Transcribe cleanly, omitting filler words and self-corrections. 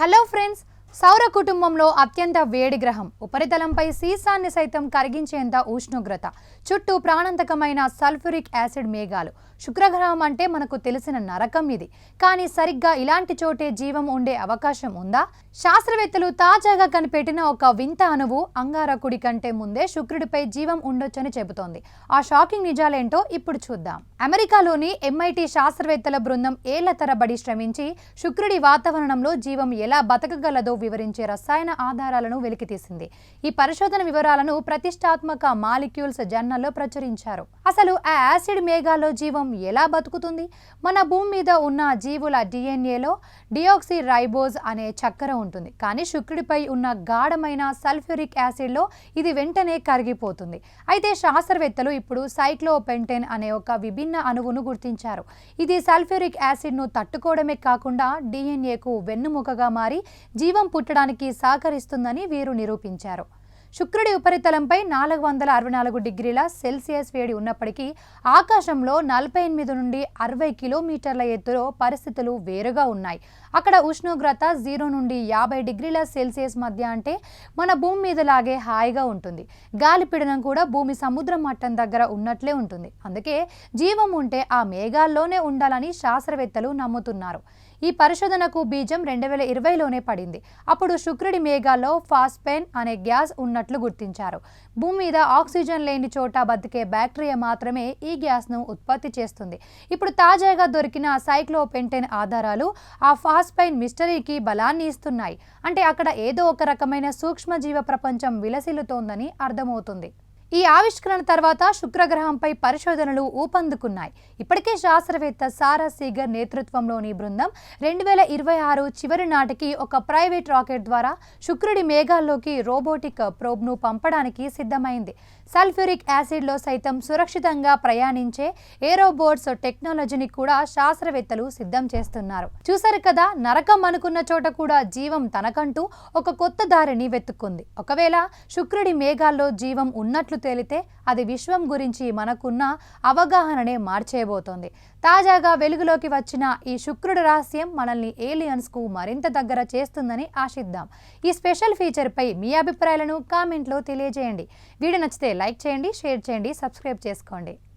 Hello friends, సౌర కుటుంబంలో అత్యంత వేడి గ్రహం, ఉపరితలంపై సీసాన్ని సైతం కరిగించేంత ఉష్ణోగ్రత, చుట్టూ ప్రాణాంతకమైన సల్ఫ్యూరిక్ యాసిడ్ మేఘాలు. శుక్రగ్రహం అంటే మనకు తెలిసిన నరకం ఇది. కానీ సరిగ్గా ఇలాంటి చోటే జీవం ఉండే అవకాశం ఉందా? శాస్త్రవేత్తలు తాజాగా కనిపెట్టిన ఒక వింత అణువు అంగారకుడి కంటే ముందే శుక్రుడిపై జీవం ఉండొచ్చని చెబుతోంది. ఆ షాకింగ్ నిజాలేంటో ఇప్పుడు చూద్దాం. అమెరికాలోని MIT శాస్త్రవేత్తల బృందం ఏళ్ల తరబడి శ్రమించి శుక్రుడి వాతావరణంలో జీవం ఎలా బతకగలదో వివరించే రసాయన ఆధారాలను వెలికితీసింది. ఈ పరిశోధన వివరాలను ప్రతిష్టాత్మక మాలిక్యూల్స్ జర్నల్లో ప్రచురించారు. అసలు ఆ యాసిడ్ మేఘాల్లో జీవం ఎలా బతుకుతుంది? మన భూమి మీద ఉన్న జీవుల DNAలో డియోక్సీ రైబోజ్ అనే చక్కెర ఉంటుంది. కానీ శుక్రుడిపై ఉన్న గాఢమైన సల్ఫ్యూరిక్ యాసిడ్లో ఇది వెంటనే కరిగిపోతుంది. అయితే శాస్త్రవేత్తలు ఇప్పుడు సైక్లోపెంటేన్ అనే ఒక విభిన్న అణువును గుర్తించారు. ఇది సల్ఫ్యూరిక్ యాసిడ్ను తట్టుకోవడమే కాకుండా DNAకు వెన్నుముకగా మారి జీవం పుట్టడానికి సహకరిస్తుందని వీరు నిరూపించారు. శుక్రుడి ఉపరితలంపై 464 డిగ్రీల సెల్సియస్ వేడి ఉన్నప్పటికీ ఆకాశంలో 48 నుండి 60 కిలోమీటర్ల ఎత్తులో పరిస్థితులు వేరుగా ఉన్నాయి. అక్కడ ఉష్ణోగ్రత 0 నుండి 50 డిగ్రీల సెల్సియస్ మధ్య, అంటే మన భూమి మీదలాగే హాయిగా ఉంటుంది. గాలి పీడనం కూడా భూమి సముద్ర మట్టం దగ్గర ఉన్నట్లే ఉంటుంది. అందుకే జీవం ఉంటే ఆ మేఘాల్లోనే ఉండాలని శాస్త్రవేత్తలు నమ్ముతున్నారు. ఈ పరిశోధనకు బీజం 2020లోనే పడింది. అప్పుడు శుక్రుడి మేఘాల్లో ఫాస్ఫేన్ అనే గ్యాస్ ఉన్నట్లు గుర్తించారు. భూమి మీద ఆక్సిజన్ లేని చోట బతికే బ్యాక్టీరియా మాత్రమే ఈ గ్యాస్ను ఉత్పత్తి చేస్తుంది. ఇప్పుడు తాజాగా దొరికిన సైక్లోపెంటేన్ ఆధారాలు ఆ ఫాస్ఫైన్ మిస్టరీకి బలాన్ని ఇస్తున్నాయి. అంటే అక్కడ ఏదో ఒక రకమైన సూక్ష్మజీవ ప్రపంచం విలసిల్లుతోందని అర్థమవుతుంది. ఈ ఆవిష్కరణ తర్వాత శుక్రగ్రహంపై పరిశోధనలు ఊపందుకున్నాయి. ఇప్పటికే శాస్త్రవేత్త సారా సీగర్ నేతృత్వంలోని బృందం 2026 చివరి నాటికి ఒక ప్రైవేట్ రాకెట్ ద్వారా శుక్రుడి మేఘాల్లోకి రోబోటిక్ ప్రోబ్ను పంపడానికి సిద్ధమైంది. సల్ఫ్యూరిక్ యాసిడ్లో సైతం సురక్షితంగా ప్రయాణించే ఏరోబోట్స్ టెక్నాలజీని కూడా శాస్త్రవేత్తలు సిద్ధం చేస్తున్నారు. చూసారు కదా, నరకం అనుకున్న చోట కూడా జీవం తనకంటూ ఒక కొత్త దారిని వెతుక్కుంది. ఒకవేళ శుక్రుడి మేఘాల్లో జీవం ఉన్నట్లు తేలితే అది విశ్వం గురించి మనకున్న అవగాహననే మార్చేయబోతోంది. తాజాగా వెలుగులోకి వచ్చిన ఈ శుక్రుడి రహస్యం మనల్ని ఏలియన్స్కు మరింత దగ్గర చేస్తుందని ఆశిద్దాం. ఈ స్పెషల్ ఫీచర్పై మీ అభిప్రాయాలను కామెంట్లో తెలియజేయండి. వీడియో నచ్చితే లైక్ చేయండి, షేర్ చేయండి, సబ్స్క్రైబ్ చేసుకోండి.